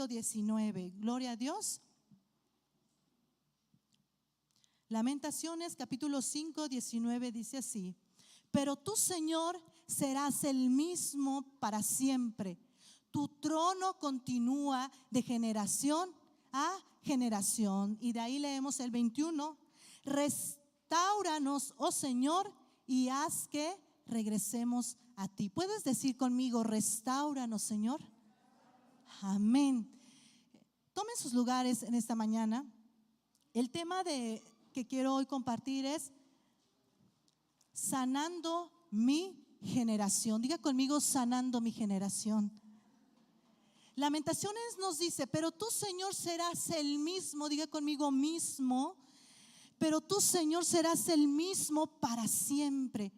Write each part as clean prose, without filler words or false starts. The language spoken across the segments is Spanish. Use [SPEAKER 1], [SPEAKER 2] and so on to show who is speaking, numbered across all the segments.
[SPEAKER 1] versículo 19. Gloria a Dios. Lamentaciones, capítulo 5, 19, dice así: pero tú, Señor, serás el mismo para siempre. Tu trono continúa de generación a generación. Y de ahí leemos el 21. Restáuranos, oh Señor, y haz que regresemos a ti. ¿Puedes decir conmigo: restáuranos, Señor? Amén. Tomen sus lugares en esta mañana. El tema que quiero hoy compartir es sanando mi generación. Diga conmigo: sanando mi generación. Lamentaciones nos dice: pero tú, Señor, serás el mismo. Diga conmigo: mismo. Pero tú, Señor, serás el mismo para siempre.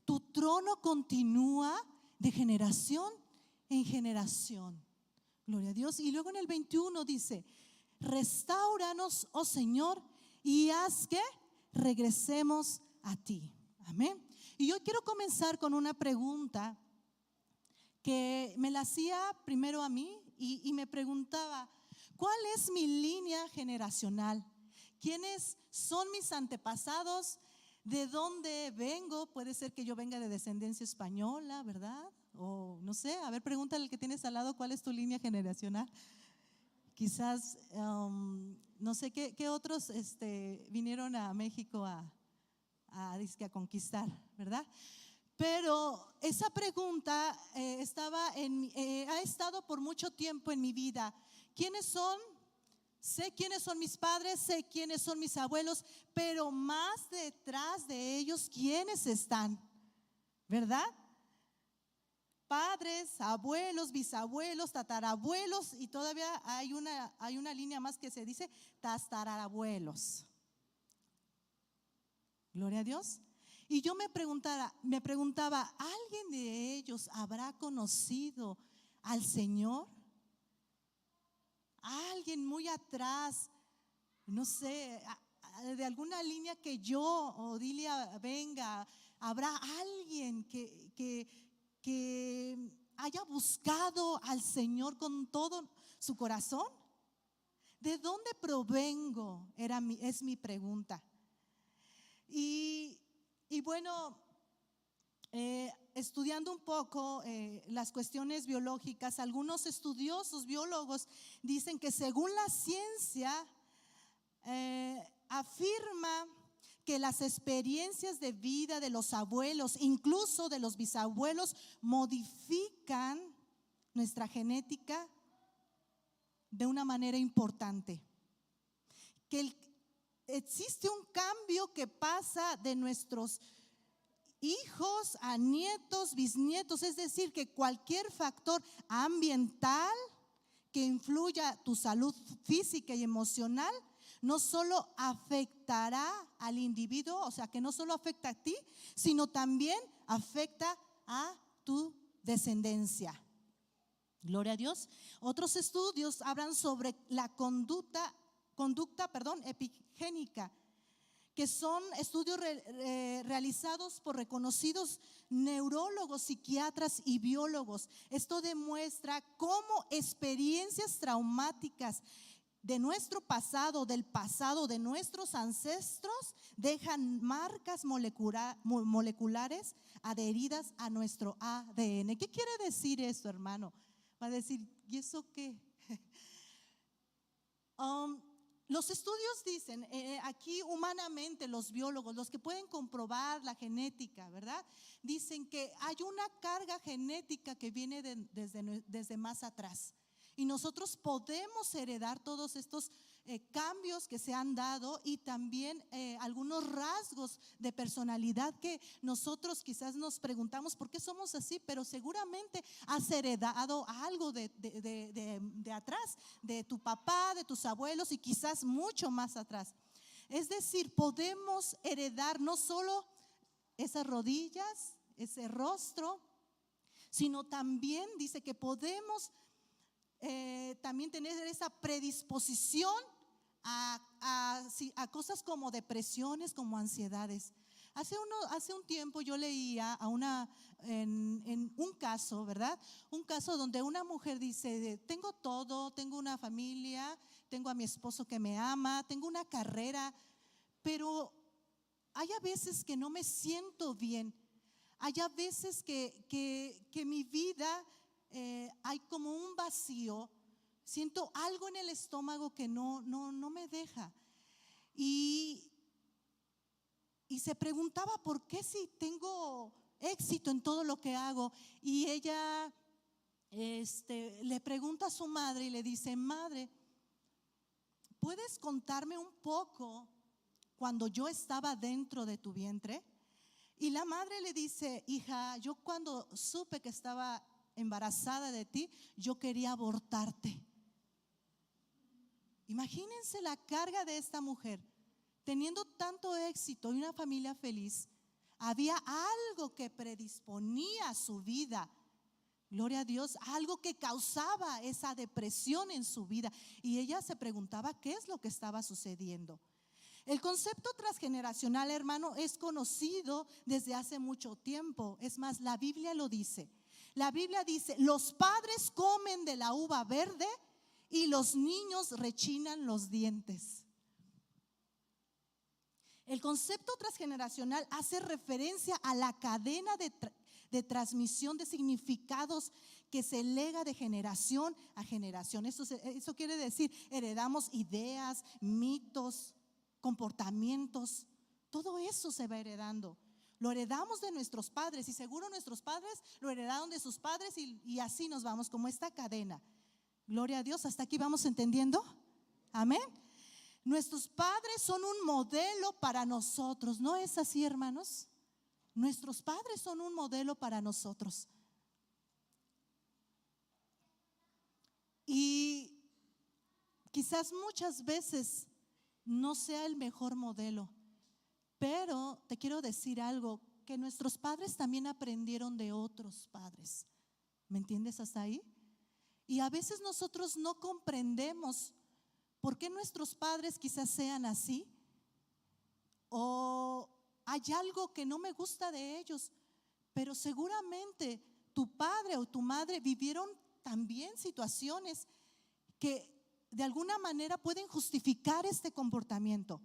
[SPEAKER 1] Tu trono continúa de generación en generación. Gloria a Dios. Y luego en el 21 dice: restáuranos, oh Señor, y haz que regresemos a ti. Amén. Y yo quiero comenzar con una pregunta que me la hacía primero a mí y me preguntaba: ¿cuál es mi línea generacional? ¿Quiénes son mis antepasados? ¿De dónde vengo? Puede ser que yo venga de descendencia española, ¿verdad? O no sé, a ver, pregúntale al que tienes al lado cuál es tu línea generacional. Quizás, no sé qué otros vinieron a México a conquistar, ¿verdad? Pero esa pregunta ha estado por mucho tiempo en mi vida. ¿Quiénes son? Sé quiénes son mis padres, sé quiénes son mis abuelos, pero más detrás de ellos, ¿quiénes están? ¿Verdad? Padres, abuelos, bisabuelos, tatarabuelos, y todavía hay una línea más que se dice tatarabuelos. Gloria a Dios. Y yo me preguntaba, ¿alguien de ellos habrá conocido al Señor? ¿Alguien muy atrás, no sé, de alguna línea que yo o Dilia venga? ¿Habrá alguien que haya buscado al Señor con todo su corazón? ¿De dónde provengo? Es mi pregunta. Y bueno, estudiando un poco las cuestiones biológicas, algunos estudiosos biólogos dicen que según la ciencia afirma que las experiencias de vida de los abuelos, incluso de los bisabuelos, modifican nuestra genética de una manera importante. Que existe un cambio que pasa de nuestros hijos a nietos, bisnietos, es decir, que cualquier factor ambiental que influya tu salud física y emocional no solo afectará al individuo, o sea, que no solo afecta a ti, sino también afecta a tu descendencia. Gloria a Dios. Otros estudios hablan sobre la conducta epigénica, que son estudios realizados por reconocidos neurólogos, psiquiatras y biólogos. Esto demuestra cómo experiencias traumáticas de nuestro pasado, del pasado de nuestros ancestros, dejan marcas moleculares adheridas a nuestro ADN. ¿Qué quiere decir esto, hermano? Va a decir, ¿y eso qué? Los estudios dicen, aquí humanamente los biólogos, los que pueden comprobar la genética, ¿verdad? Dicen que hay una carga genética que viene desde más atrás. Y nosotros podemos heredar todos estos cambios que se han dado y también algunos rasgos de personalidad que nosotros quizás nos preguntamos por qué somos así, pero seguramente has heredado algo de atrás, de tu papá, de tus abuelos y quizás mucho más atrás. Es decir, podemos heredar no solo esas rodillas, ese rostro, sino también dice que podemos también tener esa predisposición a cosas como depresiones, como ansiedades. Hace un tiempo yo leía en un caso, ¿verdad? Un caso donde una mujer dice, tengo todo, tengo una familia, tengo a mi esposo que me ama, tengo una carrera, pero hay a veces que no me siento bien. Hay a veces que mi vida hay como un vacío. Siento algo en el estómago que no me deja. Y se preguntaba por qué si tengo éxito en todo lo que hago. Y ella le pregunta a su madre y le dice, madre, ¿puedes contarme un poco cuando yo estaba dentro de tu vientre? Y la madre le dice, hija, yo cuando supe que estaba embarazada de ti, yo quería abortarte. Imagínense la carga de esta mujer. Teniendo tanto éxito y una familia feliz, había algo que predisponía su vida, gloria a Dios, algo que causaba esa depresión en su vida. Y ella se preguntaba qué es lo que estaba sucediendo. El concepto transgeneracional, hermano, es conocido desde hace mucho tiempo. Es más, la Biblia lo dice. La Biblia dice, los padres comen de la uva verde y los niños rechinan los dientes. El concepto transgeneracional hace referencia a la cadena de transmisión de significados que se lega de generación a generación. Eso quiere decir, heredamos ideas, mitos, comportamientos, todo eso se va heredando. Lo heredamos de nuestros padres y seguro nuestros padres lo heredaron de sus padres y así nos vamos como esta cadena. Gloria a Dios, ¿hasta aquí vamos entendiendo? Amén. Nuestros padres son un modelo para nosotros, ¿no es así, hermanos? Nuestros padres son un modelo para nosotros. Y quizás muchas veces no sea el mejor modelo, pero te quiero decir algo, que nuestros padres también aprendieron de otros padres. ¿Me entiendes hasta ahí? Y a veces nosotros no comprendemos por qué nuestros padres quizás sean así, o hay algo que no me gusta de ellos, pero seguramente tu padre o tu madre vivieron también situaciones que de alguna manera pueden justificar este comportamiento.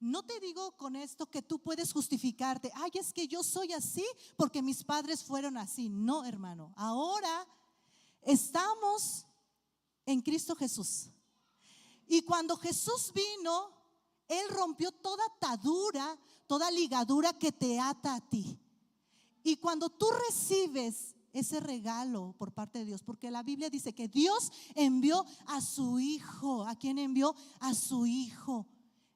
[SPEAKER 1] No te digo con esto que tú puedes justificarte, ay, es que yo soy así porque mis padres fueron así. No, hermano, ahora estamos en Cristo Jesús. Y cuando Jesús vino, Él rompió toda atadura, toda ligadura que te ata a ti. Y cuando tú recibes ese regalo por parte de Dios, porque la Biblia dice que Dios envió a su Hijo. ¿A quién envió? A su Hijo.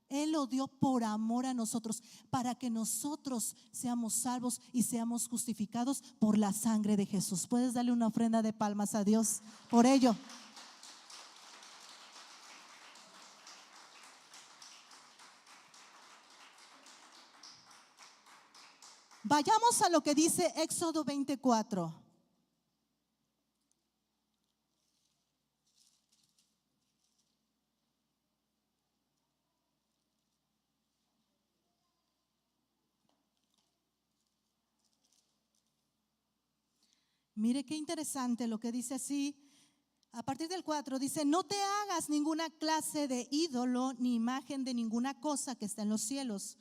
[SPEAKER 1] Él lo dio por amor a nosotros, para que nosotros seamos salvos y seamos justificados por la sangre de Jesús. ¿Puedes darle una ofrenda de palmas a Dios por ello? Vayamos a lo que dice Éxodo 24. Mire qué interesante lo que dice así. A partir del 4 dice, no te hagas ninguna clase de ídolo ni imagen de ninguna cosa que está en los cielos,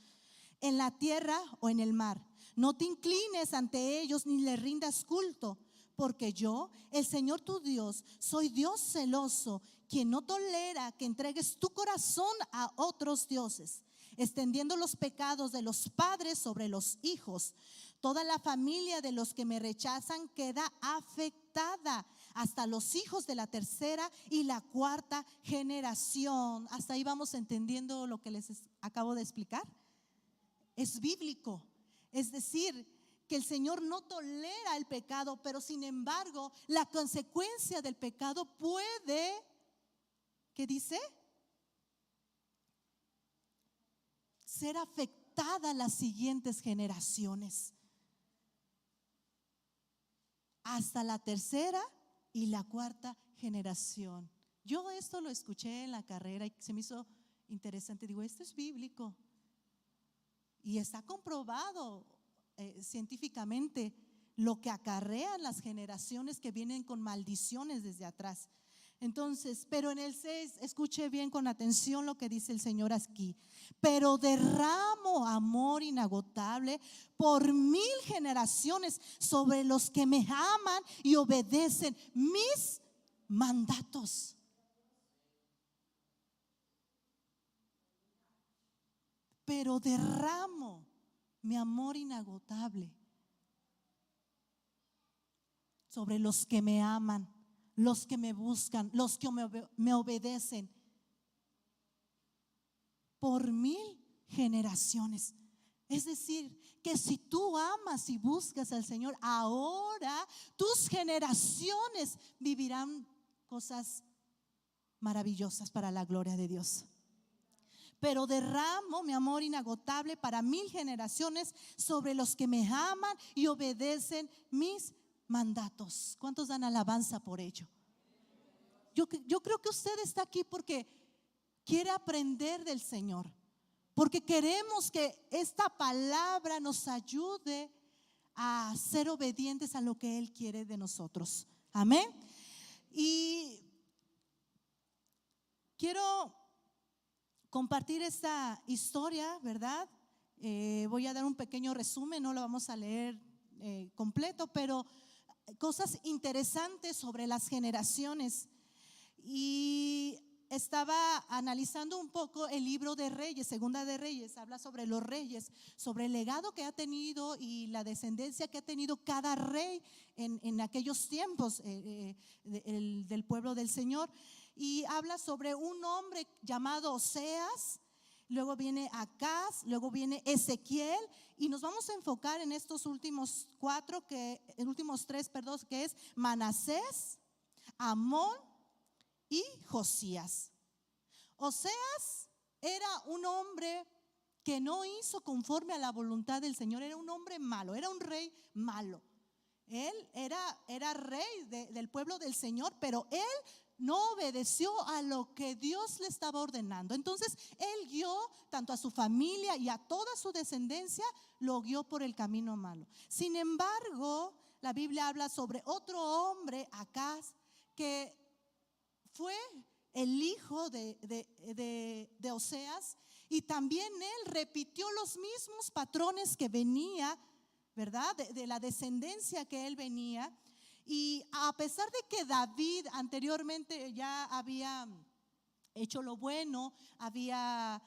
[SPEAKER 1] en la tierra o en el mar. No te inclines ante ellos ni les rindas culto, porque yo, el Señor tu Dios, soy Dios celoso, quien no tolera que entregues tu corazón a otros dioses, extendiendo los pecados de los padres sobre los hijos. Toda la familia de los que me rechazan queda afectada, hasta los hijos de la tercera y la cuarta generación. Hasta ahí vamos entendiendo lo que les acabo de explicar. Es bíblico, es decir, que el Señor no tolera el pecado, pero sin embargo la consecuencia del pecado puede, ¿qué dice? Ser afectada a las siguientes generaciones, hasta la tercera y la cuarta generación. Yo esto lo escuché en la carrera y se me hizo interesante. Digo, esto es bíblico. y está comprobado científicamente lo que acarrean las generaciones que vienen con maldiciones desde atrás. Entonces, pero en el 6, escuche bien con atención lo que dice el Señor aquí. Pero derramo amor inagotable por 1000 generaciones sobre los que me aman y obedecen mis mandatos. Pero derramo mi amor inagotable sobre los que me aman, los que me buscan, los que me obedecen por 1000 generaciones. Es decir, que si tú amas y buscas al Señor, ahora tus generaciones vivirán cosas maravillosas para la gloria de Dios. Pero derramo mi amor inagotable para 1000 generaciones sobre los que me aman y obedecen mis mandatos. ¿Cuántos dan alabanza por ello? Yo creo que usted está aquí porque quiere aprender del Señor, porque queremos que esta palabra nos ayude a ser obedientes a lo que Él quiere de nosotros. Amén. Y quiero compartir esta historia, ¿verdad? Voy a dar un pequeño resumen, no lo vamos a leer completo, pero cosas interesantes sobre las generaciones. Y estaba analizando un poco el libro de Reyes, Segunda de Reyes, habla sobre los reyes, sobre el legado que ha tenido y la descendencia que ha tenido cada rey en aquellos tiempos del pueblo del Señor. Y habla sobre un hombre llamado Oseas, luego viene Acaz, luego viene Ezequiel, y nos vamos a enfocar en estos últimos tres, que es Manasés, Amón y Josías. Oseas era un hombre que no hizo conforme a la voluntad del Señor, era un hombre malo, era un rey malo. Él era rey del pueblo del Señor, pero él no obedeció a lo que Dios le estaba ordenando. Entonces él guió tanto a su familia y a toda su descendencia, lo guió por el camino malo. Sin embargo, la Biblia habla sobre otro hombre, Acaz, que fue el hijo de Oseas, y también él repitió los mismos patrones que venía, ¿verdad? De la descendencia que él venía. Y a pesar de que David anteriormente ya había hecho lo bueno, había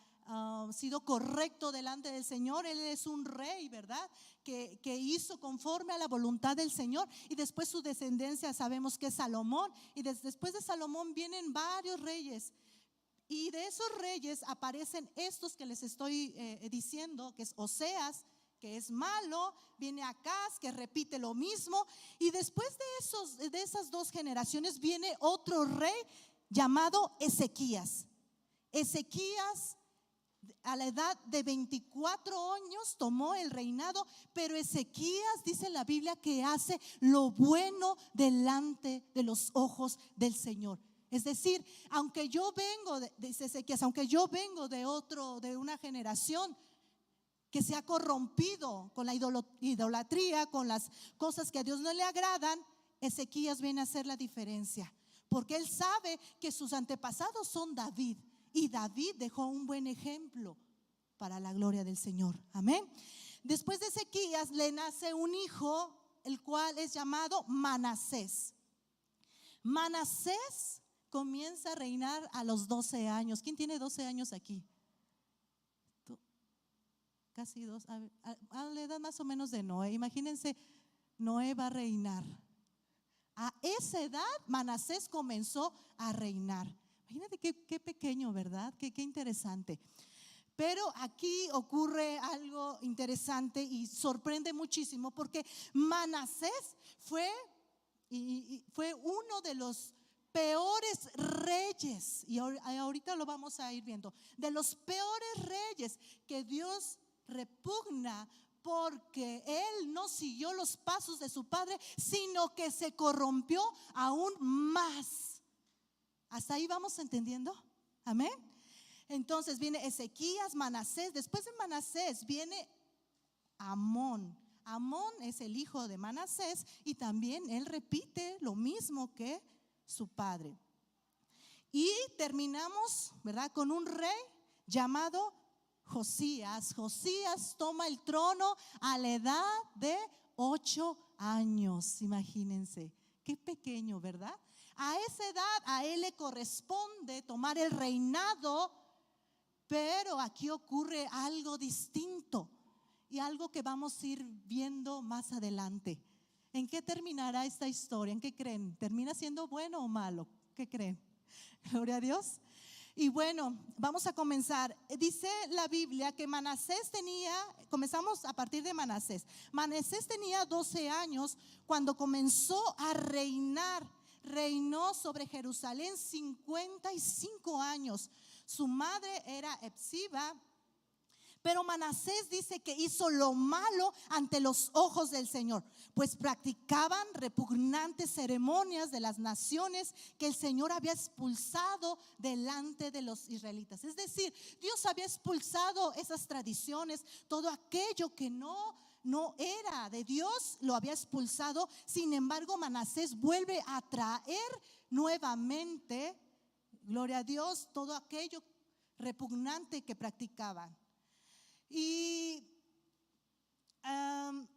[SPEAKER 1] sido correcto delante del Señor, él es un rey, ¿verdad? Que hizo conforme a la voluntad del Señor. Y después su descendencia sabemos que es Salomón, y después de Salomón vienen varios reyes. Y de esos reyes aparecen estos que les estoy diciendo, que es Oseas, que es malo, viene Acaz, que repite lo mismo, y después de esas dos generaciones viene otro rey llamado Ezequías. Ezequías, a la edad de 24 años tomó el reinado, pero Ezequías, dice la Biblia, que hace lo bueno delante de los ojos del Señor. Es decir, aunque yo vengo, dice Ezequías, aunque yo vengo de una generación que se ha corrompido con la idolatría, con las cosas que a Dios no le agradan, Ezequías viene a hacer la diferencia, porque él sabe que sus antepasados son David, y David dejó un buen ejemplo para la gloria del Señor. Amén. Después de Ezequías le nace un hijo, el cual es llamado Manasés. Manasés comienza a reinar a los 12 años. ¿Quién tiene 12 años aquí? Casi dos, a la edad más o menos de Noé. Imagínense, Noé va a reinar. A esa edad Manasés comenzó a reinar. Imagínate qué pequeño, ¿verdad? Qué interesante. Pero aquí ocurre algo interesante y sorprende muchísimo, porque Manasés fue uno de los peores reyes, y ahorita lo vamos a ir viendo, de los peores reyes que Dios repugna, porque él no siguió los pasos de su padre, sino que se corrompió aún más. ¿Hasta ahí vamos entendiendo? Amén. Entonces viene Ezequías, Manasés. Después de Manasés viene Amón. Amón es el hijo de Manasés y también él repite lo mismo que su padre. Y terminamos, ¿verdad?, con un rey llamado Josías. Josías toma el trono a la edad de 8 años. Imagínense, qué pequeño, ¿verdad? A esa edad a él le corresponde tomar el reinado, pero aquí ocurre algo distinto y algo que vamos a ir viendo más adelante. ¿En qué terminará esta historia? ¿En qué creen? ¿Termina siendo bueno o malo? ¿Qué creen? Gloria a Dios. Y bueno, vamos a comenzar. Dice la Biblia que Manasés tenía, comenzamos a partir de Manasés. Manasés tenía 12 años cuando comenzó a reinar. Reinó sobre Jerusalén 55 años. Su madre era Hepsiba. Pero Manasés dice que hizo lo malo ante los ojos del Señor, pues practicaban repugnantes ceremonias de las naciones que el Señor había expulsado delante de los israelitas. Es decir, Dios había expulsado esas tradiciones, todo aquello que no era de Dios, lo había expulsado. Sin embargo, Manasés vuelve a traer nuevamente, gloria a Dios, todo aquello repugnante que practicaban. Y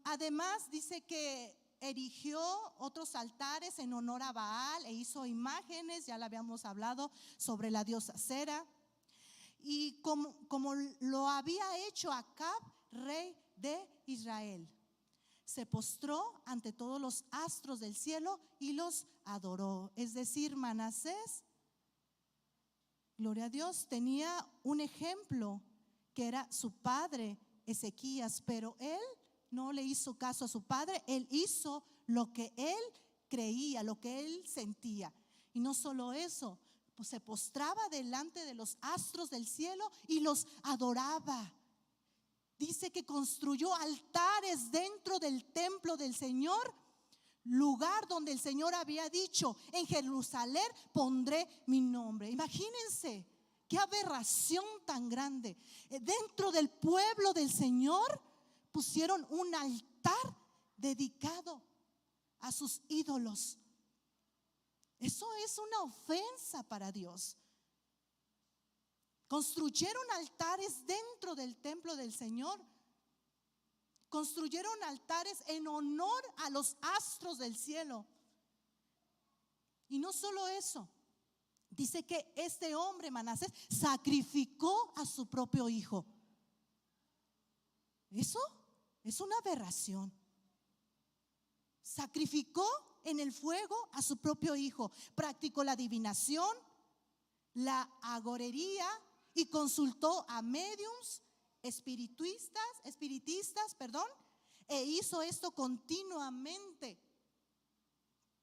[SPEAKER 1] además dice que erigió otros altares en honor a Baal e hizo imágenes, ya lo habíamos hablado, sobre la diosa Cera. Y como lo había hecho Acab, rey de Israel, se postró ante todos los astros del cielo y los adoró. Es decir, Manasés, gloria a Dios, tenía un ejemplo que era su padre Ezequías, pero él no le hizo caso a su padre. Él hizo lo que él creía, lo que él sentía. Y no solo eso, pues se postraba delante de los astros del cielo y los adoraba. Dice que construyó altares dentro del templo del Señor, lugar donde el Señor había dicho: en Jerusalén pondré mi nombre. Imagínense qué aberración tan grande. Dentro del pueblo del Señor pusieron un altar dedicado a sus ídolos. Eso es una ofensa para Dios. Construyeron altares dentro del templo del Señor. Construyeron altares en honor a los astros del cielo. Y no solo eso, dice que este hombre, Manasés, sacrificó a su propio hijo. Eso es una aberración. Sacrificó en el fuego a su propio hijo. Practicó la adivinación, la agorería y consultó a médiums, espiritistas, e hizo esto continuamente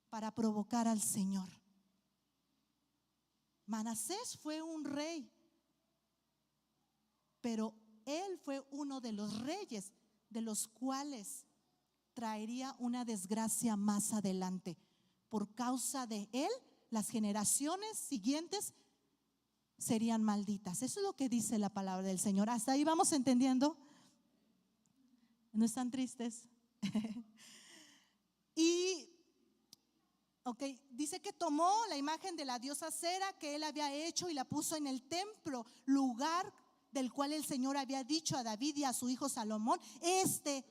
[SPEAKER 1] para provocar al Señor. Manasés fue un rey, pero él fue uno de los reyes de los cuales traería una desgracia más adelante. Por causa de él, las generaciones siguientes serían malditas. Eso es lo que dice la palabra del Señor. ¿Hasta ahí vamos entendiendo? ¿No están tristes? Y dice que tomó la imagen de la diosa Cera que él había hecho y la puso en el templo, lugar del cual el Señor había dicho a David y a su hijo Salomón: Este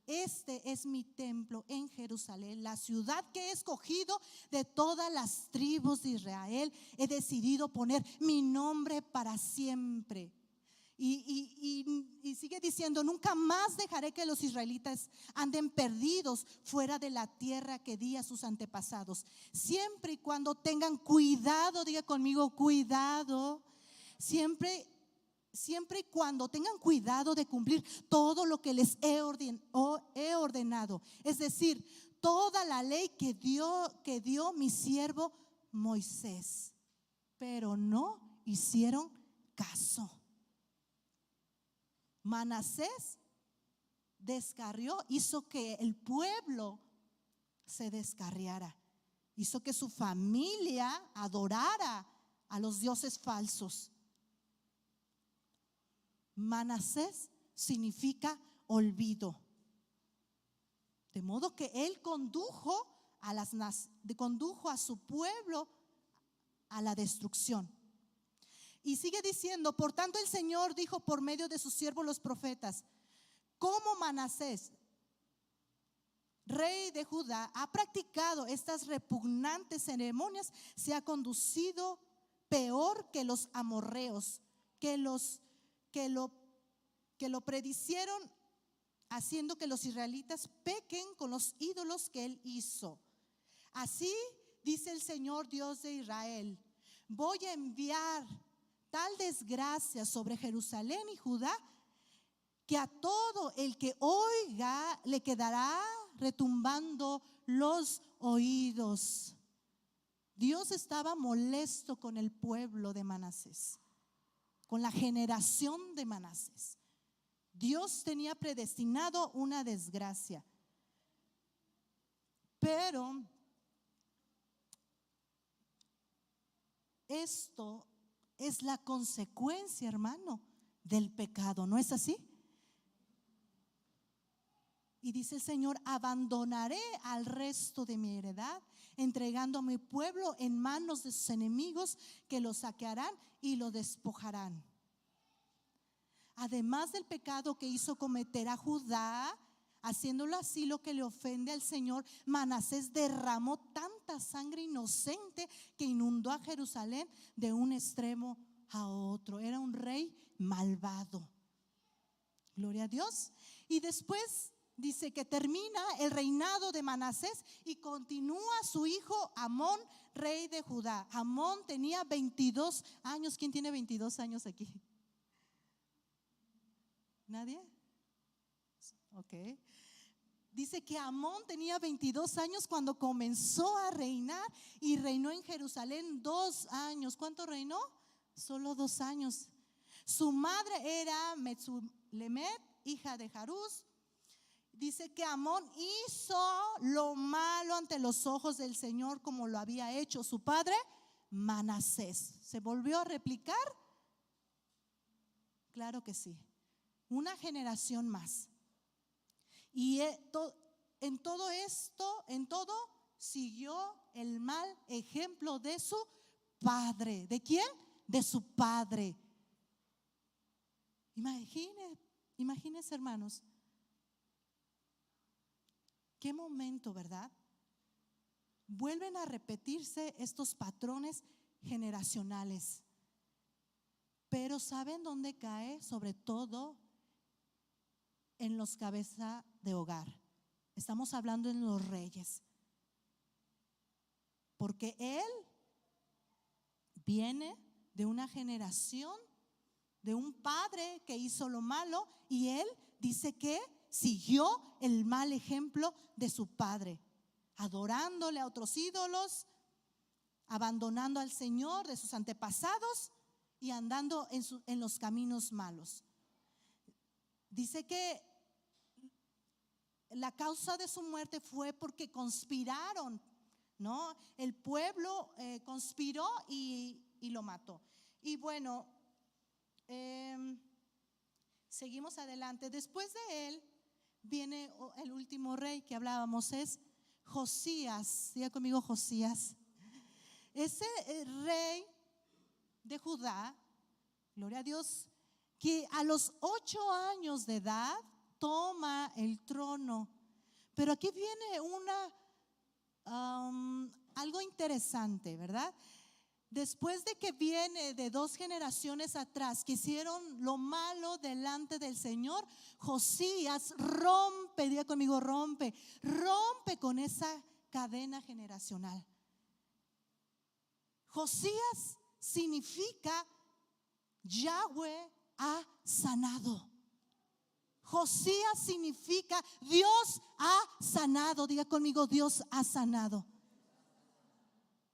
[SPEAKER 1] es mi templo en Jerusalén, la ciudad que he escogido de todas las tribus de Israel. He decidido poner mi nombre para siempre. Y sigue diciendo: nunca más dejaré que los israelitas anden perdidos fuera de la tierra que di a sus antepasados, siempre y cuando tengan cuidado. Diga conmigo: cuidado. Siempre y cuando tengan cuidado de cumplir todo lo que les he ordenado, es decir, toda la ley que dio mi siervo Moisés. Pero no hicieron caso. Manasés descarrió, hizo que el pueblo se descarriara, hizo que su familia adorara a los dioses falsos. Manasés significa olvido. De modo que él condujo a su pueblo a la destrucción. Y sigue diciendo: por tanto el Señor dijo por medio de sus siervos los profetas: como Manasés, rey de Judá, ha practicado estas repugnantes ceremonias, se ha conducido peor que los amorreos, que lo predicieron, haciendo que los israelitas pequen con los ídolos que él hizo. Así dice el Señor Dios de Israel: voy a enviar tal desgracia sobre Jerusalén y Judá, que a todo el que oiga le quedará retumbando los oídos. Dios estaba molesto con el pueblo de Manasés, con la generación de Manasés. Dios tenía predestinado una desgracia. Pero esto es la consecuencia, hermano, del pecado, ¿no es así? Y dice el Señor: abandonaré al resto de mi heredad, entregando a mi pueblo en manos de sus enemigos, que lo saquearán y lo despojarán. Además del pecado que hizo cometer a Judá, haciéndolo así lo que le ofende al Señor, Manasés derramó tanta sangre inocente que inundó a Jerusalén de un extremo a otro. Era un rey malvado. Gloria a Dios. Y después dice que termina el reinado de Manasés y continúa su hijo Amón, rey de Judá. Amón tenía 22 años. ¿Quién tiene 22 años aquí? ¿Nadie? Ok. Dice que Amón tenía 22 años cuando comenzó a reinar, y reinó en Jerusalén 2 años. ¿Cuánto reinó? Solo 2 años. Su madre era Metzulemet, hija de Jarús. Dice que Amón hizo lo malo ante los ojos del Señor, como lo había hecho su padre Manasés. ¿Se volvió a replicar? Claro que sí. Una generación más. Y en todo esto, en todo, siguió el mal ejemplo de su padre. ¿De quién? De su padre. Imagínense, hermanos. Qué momento, ¿verdad? Vuelven a repetirse estos patrones generacionales. Pero ¿saben dónde cae? Sobre todo en los cabezas de hogar. Estamos hablando en los reyes. Porque él viene de una generación, de un padre que hizo lo malo, y él dice que siguió el mal ejemplo de su padre, adorándole a otros ídolos, abandonando al Señor de sus antepasados y andando en los caminos malos. Dice que la causa de su muerte fue porque conspiraron, ¿no? El pueblo conspiró y lo mató. Y bueno, seguimos adelante. Después de él viene el último rey que hablábamos, es Josías. Diga conmigo, Josías. Ese rey de Judá, gloria a Dios, que a los 8 años de edad toma el trono. Pero aquí viene algo interesante, ¿verdad? Después de que viene de 2 generaciones atrás que hicieron lo malo delante del Señor, Josías rompe, diga conmigo, rompe con esa cadena generacional. Josías significa Yahweh ha sanado. Josías significa Dios ha sanado. Diga conmigo, Dios ha sanado.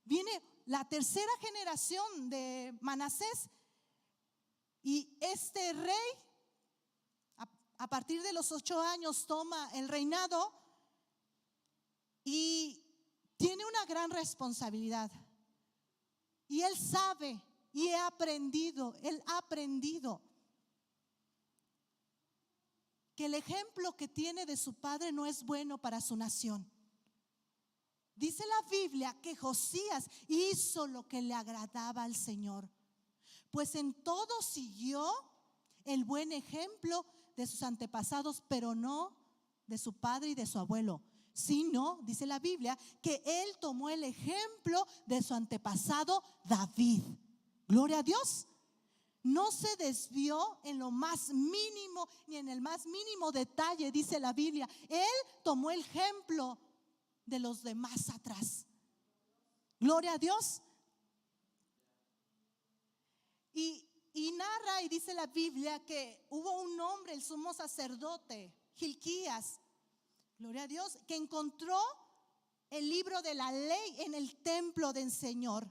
[SPEAKER 1] Viene la tercera generación de Manasés, y este rey a partir de los 8 años toma el reinado y tiene una gran responsabilidad. Y él sabe y él ha aprendido que el ejemplo que tiene de su padre no es bueno para su nación. Dice la Biblia que Josías hizo lo que le agradaba al Señor, pues en todo siguió el buen ejemplo de sus antepasados, pero no de su padre y de su abuelo, sino, dice la Biblia, que él tomó el ejemplo de su antepasado David. Gloria a Dios. No se desvió en lo más mínimo ni en el más mínimo detalle, dice la Biblia. Él tomó el ejemplo de los demás atrás. Gloria a Dios. Y narra y dice la Biblia que hubo un hombre, el sumo sacerdote, Hilquías, gloria a Dios, que encontró el libro de la ley en el templo del Señor.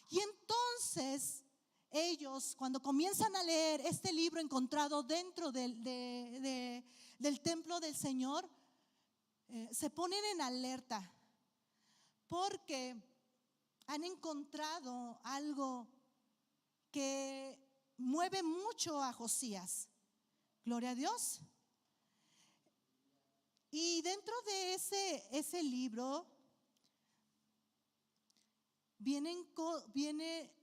[SPEAKER 1] Y entonces ellos, cuando comienzan a leer este libro encontrado dentro del templo del Señor, se ponen en alerta porque han encontrado algo que mueve mucho a Josías. Gloria a Dios. Y dentro de ese libro viene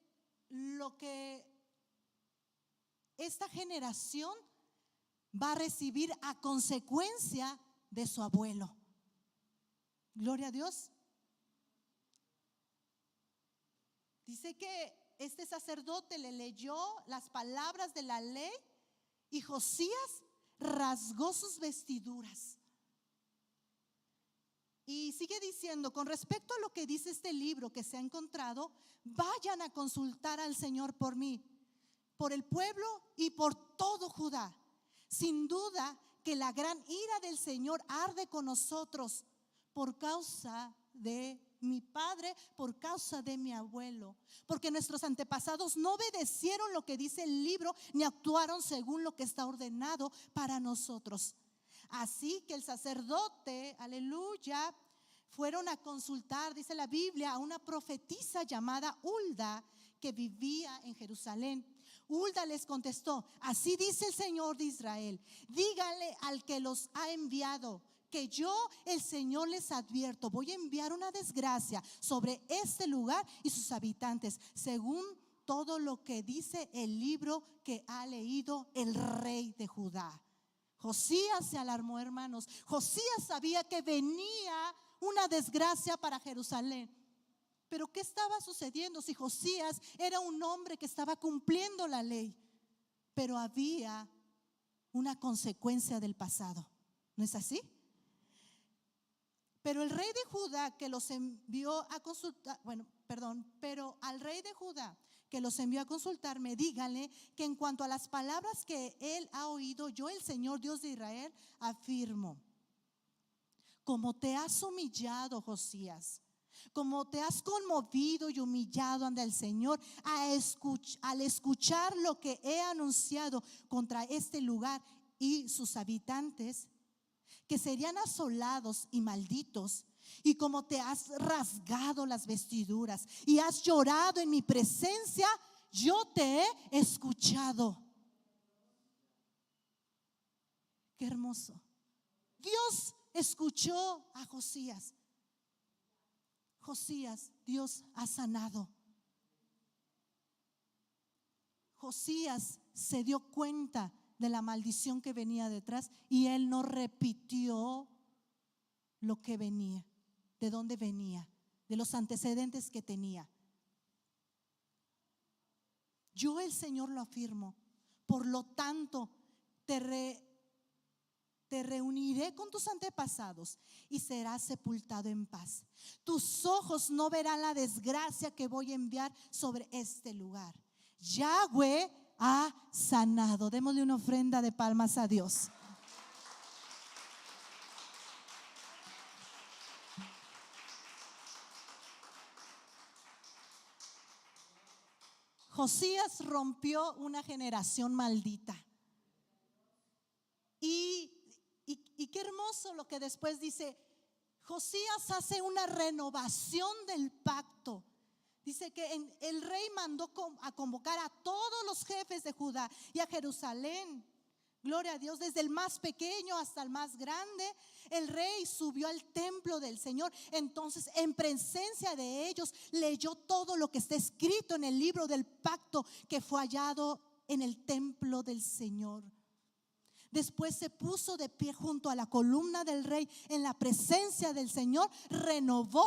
[SPEAKER 1] lo que esta generación va a recibir a consecuencia de su abuelo. Gloria a Dios. Dice que este sacerdote le leyó las palabras de la ley y Josías rasgó sus vestiduras. Y sigue diciendo, con respecto a lo que dice este libro que se ha encontrado, vayan a consultar al Señor por mí, por el pueblo y por todo Judá. Sin duda que la gran ira del Señor arde con nosotros por causa de mi padre, por causa de mi abuelo, porque nuestros antepasados no obedecieron lo que dice el libro ni actuaron según lo que está ordenado para nosotros. Así que el sacerdote, aleluya, fueron a consultar, dice la Biblia, a una profetisa llamada Hulda que vivía en Jerusalén. Hulda les contestó: así dice el Señor de Israel, díganle al que los ha enviado que yo, el Señor, les advierto, voy a enviar una desgracia sobre este lugar y sus habitantes, según todo lo que dice el libro que ha leído el rey de Judá. Josías se alarmó, hermanos. Josías sabía que venía una desgracia para Jerusalén. Pero ¿qué estaba sucediendo? Si Josías era un hombre que estaba cumpliendo la ley, pero había una consecuencia del pasado. ¿No es así? Pero el rey de Judá que los envió a consultar, pero al rey de Judá que los envió a consultarme, díganle que en cuanto a las palabras que él ha oído, yo, el Señor Dios de Israel, afirmo: como te has humillado, Josías, como te has conmovido y humillado ante el Señor al escuchar lo que he anunciado contra este lugar y sus habitantes, que serían asolados y malditos, y como te has rasgado las vestiduras y has llorado en mi presencia, yo te he escuchado. Qué hermoso. Dios escuchó a Josías. Josías, Dios ha sanado. Josías se dio cuenta de la maldición que venía detrás y él no repitió lo que venía, de dónde venía, de los antecedentes que tenía. Yo, el Señor, lo afirmo. Por lo tanto, te reuniré con tus antepasados y serás sepultado en paz. Tus ojos no verán la desgracia que voy a enviar sobre este lugar. Yahweh ha sanado. Démosle una ofrenda de palmas a Dios. Josías rompió una generación maldita. Y qué hermoso lo que después dice. Josías hace una renovación del pacto. Dice que el rey mandó a convocar a todos los jefes de Judá y a Jerusalén. Gloria a Dios, desde el más pequeño hasta el más grande. El rey subió al templo del Señor. Entonces, en presencia de ellos, leyó todo lo que está escrito en el libro del pacto que fue hallado en el templo del Señor. Después se puso de pie junto a la columna del rey en la presencia del Señor. Renovó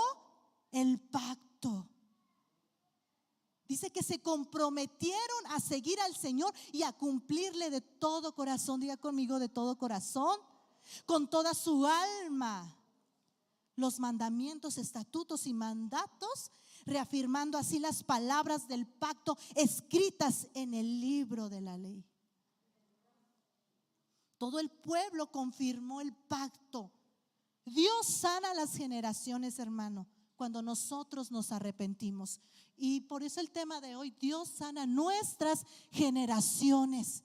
[SPEAKER 1] el pacto. Dice que se comprometieron a seguir al Señor y a cumplirle de todo corazón. Diga conmigo, de todo corazón, con toda su alma, los mandamientos, estatutos y mandatos, reafirmando así las palabras del pacto escritas en el libro de la ley. Todo el pueblo confirmó el pacto. Dios sana las generaciones, hermano, cuando nosotros nos arrepentimos. Y por eso el tema de hoy: Dios sana nuestras generaciones.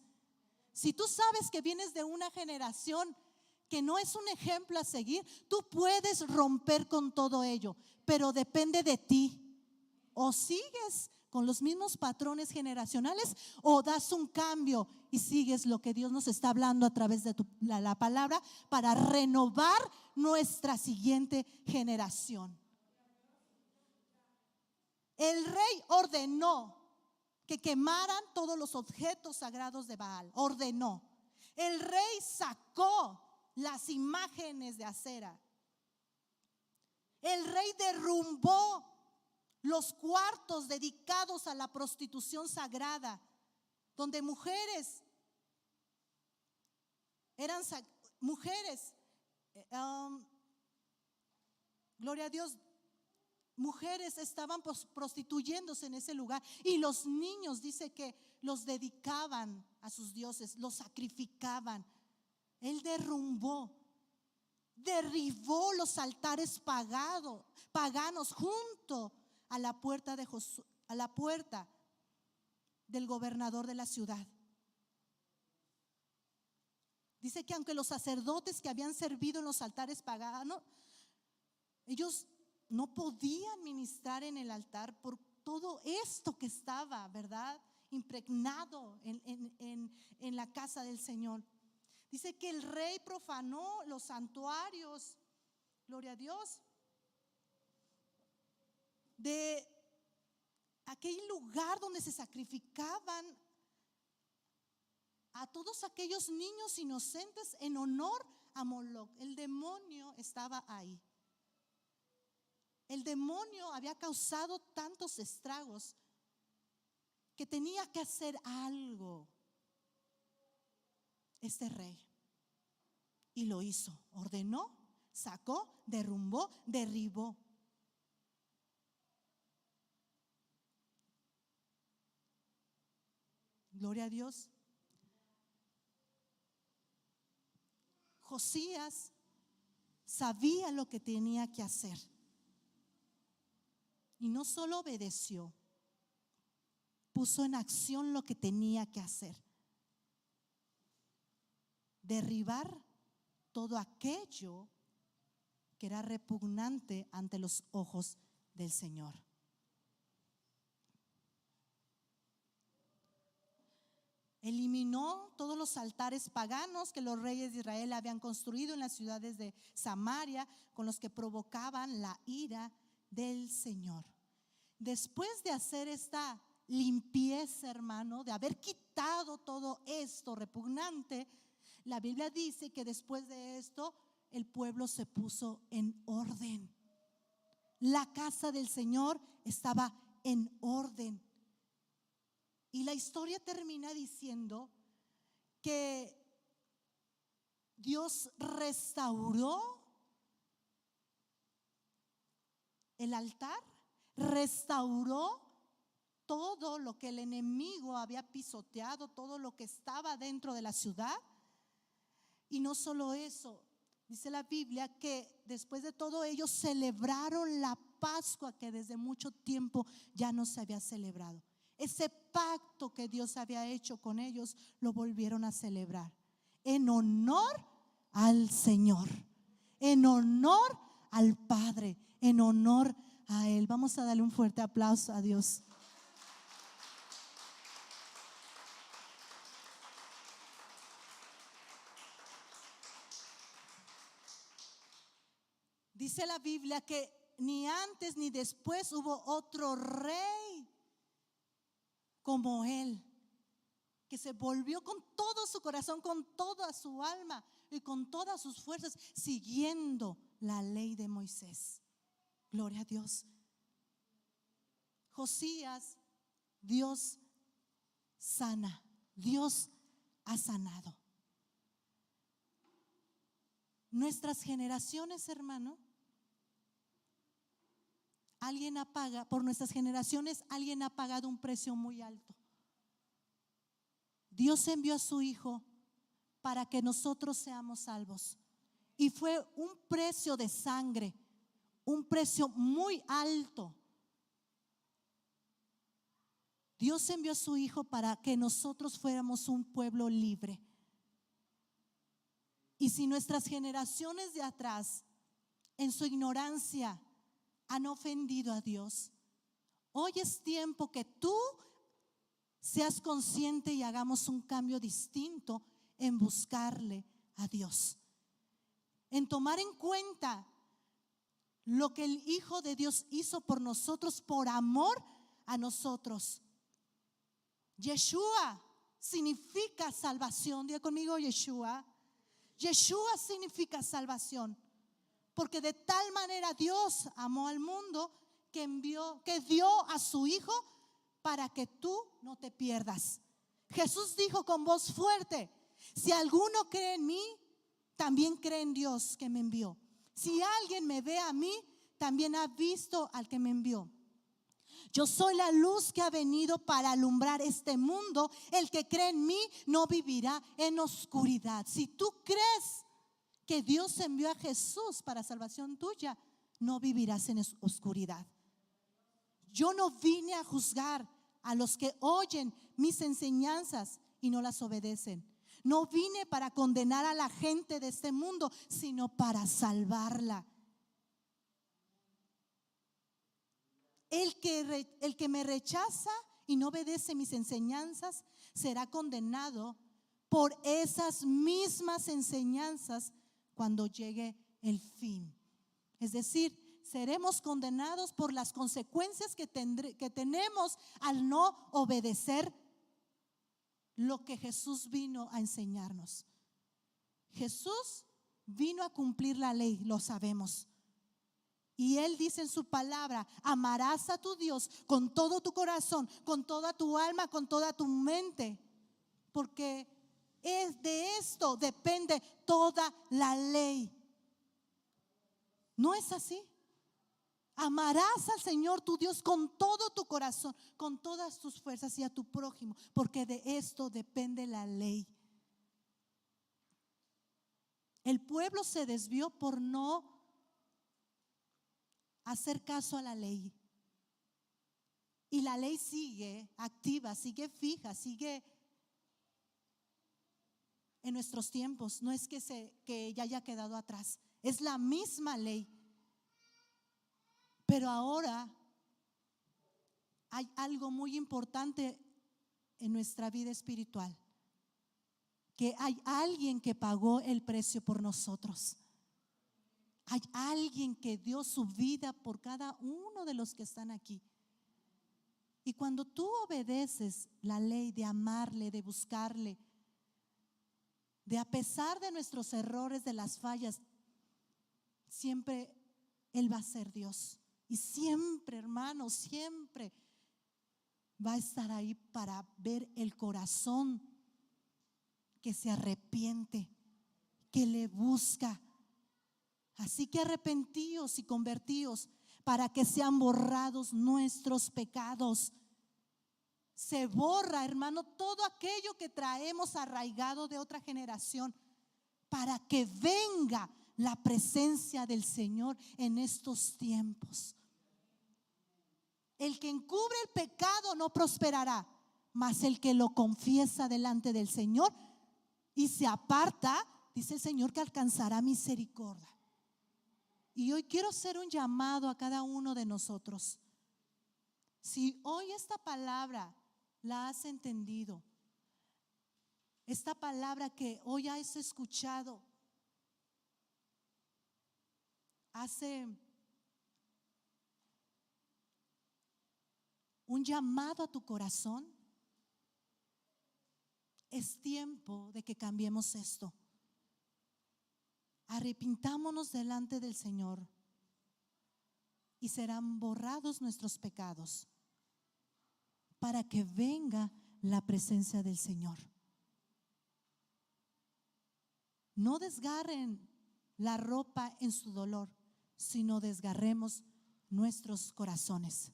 [SPEAKER 1] Si tú sabes que vienes de una generación que no es un ejemplo a seguir, tú puedes romper con todo ello, pero depende de ti. O sigues con los mismos patrones generacionales, o das un cambio y sigues lo que Dios nos está hablando a través de la palabra para renovar nuestra siguiente generación. El rey ordenó que quemaran todos los objetos sagrados de Baal. Ordenó. El rey sacó las imágenes de Acera. El rey derrumbó los cuartos dedicados a la prostitución sagrada, donde mujeres eran gloria a Dios, mujeres estaban prostituyéndose en ese lugar, y los niños, dice que los dedicaban a sus dioses, los sacrificaban. Él derribó los altares paganos junto a la puerta del gobernador de la ciudad. Dice que aunque los sacerdotes que habían servido en los altares paganos, ellos no podían ministrar en el altar por todo esto que estaba, ¿verdad?, impregnado en la casa del Señor. Dice que el rey profanó los santuarios, gloria a Dios, de aquel lugar donde se sacrificaban a todos aquellos niños inocentes en honor a Moloc. El demonio estaba ahí. El demonio había causado tantos estragos que tenía que hacer algo este rey, y lo hizo. Ordenó, sacó, derribó. Gloria a Dios. Josías sabía lo que tenía que hacer, y no solo obedeció, puso en acción lo que tenía que hacer: derribar todo aquello que era repugnante ante los ojos del Señor. Eliminó todos los altares paganos que los reyes de Israel habían construido en las ciudades de Samaria, con los que provocaban la ira del Señor. Después de hacer esta limpieza, hermano, de haber quitado todo esto repugnante, la Biblia dice que después de esto el pueblo se puso en orden. La casa del Señor estaba en orden. Y la historia termina diciendo que Dios restauró el altar, restauró todo lo que el enemigo había pisoteado, todo lo que estaba dentro de la ciudad. Y no solo eso, dice la Biblia que después de todo ello celebraron la Pascua, que desde mucho tiempo ya no se había celebrado. Ese pacto que Dios había hecho con ellos lo volvieron a celebrar en honor al Señor, en honor al Padre, en honor a Él. Vamos a darle un fuerte aplauso a Dios. Dice la Biblia que ni antes ni después hubo otro rey como él, que se volvió con todo su corazón, con toda su alma y con todas sus fuerzas, siguiendo la ley de Moisés. Gloria a Dios. Josías, Dios sana, Dios ha sanado. Nuestras generaciones, hermano, por nuestras generaciones alguien ha pagado un precio muy alto. Dios envió a su Hijo para que nosotros seamos salvos. Y fue un precio de sangre, un precio muy alto. Dios envió a su Hijo para que nosotros fuéramos un pueblo libre. Y si nuestras generaciones de atrás, en su ignorancia, han ofendido a Dios, hoy es tiempo que tú seas consciente y hagamos un cambio distinto en buscarle a Dios, en tomar en cuenta lo que el Hijo de Dios hizo por nosotros, por amor a nosotros. Yeshua significa salvación. Diga conmigo, Yeshua. Yeshua significa salvación, porque de tal manera Dios amó al mundo que dio a su Hijo para que tú no te pierdas. Jesús dijo con voz fuerte: si alguno cree en mí, también cree en Dios que me envió. Si alguien me ve a mí, también ha visto al que me envió. Yo soy la luz que ha venido para alumbrar este mundo. El que cree en mí no vivirá en oscuridad. Si tú crees que Dios envió a Jesús para salvación tuya, no vivirás en oscuridad. Yo no vine a juzgar a los que oyen mis enseñanzas y no las obedecen. No vine para condenar a la gente de este mundo, sino para salvarla. El que me rechaza y no obedece mis enseñanzas será condenado por esas mismas enseñanzas cuando llegue el fin. Es decir, seremos condenados por las consecuencias que tenemos al no obedecer lo que Jesús vino a enseñarnos. Jesús vino a cumplir la ley, lo sabemos. Y Él dice en su palabra: amarás a tu Dios con todo tu corazón, con toda tu alma, con toda tu mente, porque de esto depende toda la ley. ¿No es así? Amarás al Señor tu Dios con todo tu corazón, con todas tus fuerzas, y a tu prójimo, porque de esto depende la ley. El pueblo se desvió por no hacer caso a la ley. Y la ley sigue activa, sigue fija, sigue en nuestros tiempos. No es que ya haya quedado atrás, es la misma ley. Pero ahora hay algo muy importante en nuestra vida espiritual, que hay alguien que pagó el precio por nosotros. Hay alguien que dio su vida por cada uno de los que están aquí. Y cuando tú obedeces la ley de amarle, de buscarle, de a pesar de nuestros errores, de las fallas, siempre Él va a ser Dios. Y siempre, hermano, siempre va a estar ahí para ver el corazón que se arrepiente, que le busca. Así que arrepentíos y convertíos para que sean borrados nuestros pecados. Se borra, hermano, todo aquello que traemos arraigado de otra generación, para que venga la presencia del Señor en estos tiempos. El que encubre el pecado no prosperará, mas el que lo confiesa delante del Señor y se aparta, dice el Señor, que alcanzará misericordia. Y hoy quiero hacer un llamado a cada uno de nosotros. Si hoy esta palabra la has entendido, esta palabra que hoy has escuchado, hace un llamado a tu corazón. Es tiempo de que cambiemos esto. Arrepintámonos delante del Señor y serán borrados nuestros pecados para que venga la presencia del Señor. No desgarren la ropa en su dolor, sino desgarremos nuestros corazones.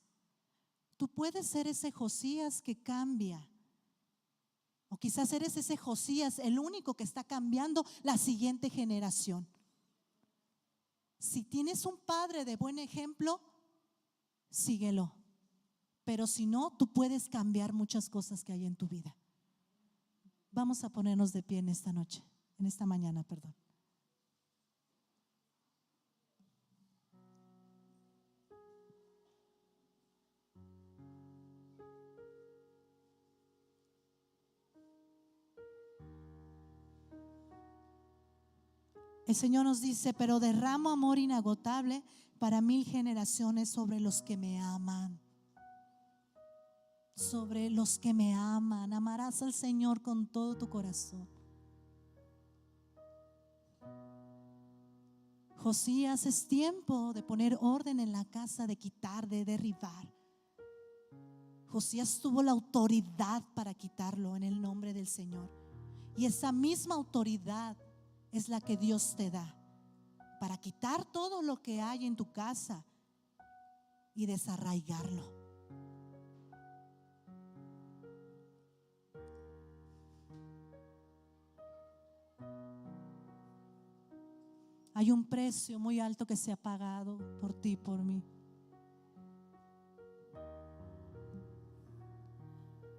[SPEAKER 1] Tú puedes ser ese Josías que cambia, o quizás eres ese Josías, el único que está cambiando la siguiente generación. Si tienes un padre de buen ejemplo, síguelo. Pero si no, tú puedes cambiar muchas cosas que hay en tu vida. Vamos a ponernos de pie en esta noche, en esta mañana, perdón. El Señor nos dice: pero derramo amor inagotable para 1000 generaciones sobre los que me aman. Sobre los que me aman. Amarás al Señor con todo tu corazón. Josías, es tiempo de poner orden en la casa, de quitar, de derribar. Josías tuvo la autoridad para quitarlo en el nombre del Señor. Y esa misma autoridad es la que Dios te da para quitar todo lo que hay en tu casa y desarraigarlo. Hay un precio muy alto que se ha pagado por ti y por mí.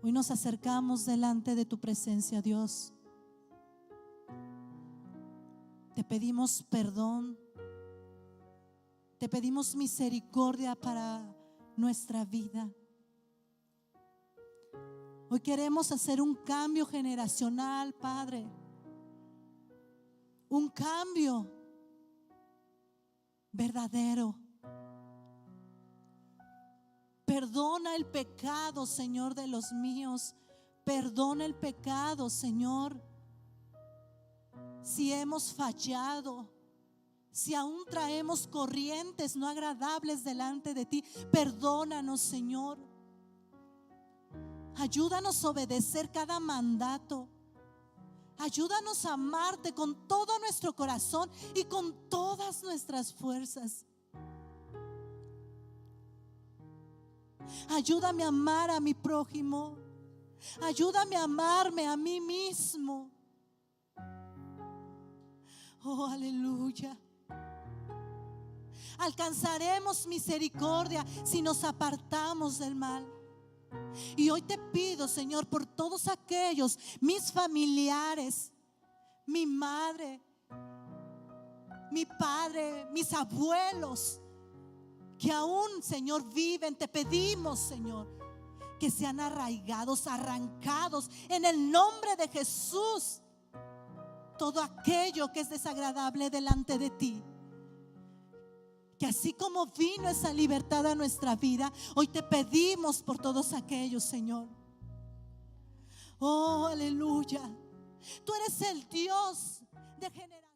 [SPEAKER 1] Hoy nos acercamos delante de tu presencia, Dios. Te pedimos perdón, te pedimos misericordia para nuestra vida. Hoy queremos hacer un cambio generacional, Padre. Un cambio verdadero. Perdona el pecado, Señor, de los míos. Perdona el pecado, Señor. Si hemos fallado, si aún traemos corrientes no agradables delante de ti, perdónanos, Señor. Ayúdanos a obedecer cada mandato. Ayúdanos a amarte con todo nuestro corazón y con todas nuestras fuerzas. Ayúdame a amar a mi prójimo. Ayúdame a amarme a mí mismo. Oh, aleluya. Alcanzaremos misericordia si nos apartamos del mal. Y hoy te pido, Señor, por todos aquellos, mis familiares, mi madre, mi padre, mis abuelos, que aún, Señor, viven. Te pedimos, Señor, que sean arraigados, arrancados en el nombre de Jesús. Todo aquello que es desagradable delante de ti. Que así como vino esa libertad a nuestra vida, hoy te pedimos por todos aquellos, Señor. Oh, aleluya. Tú eres el Dios de generación.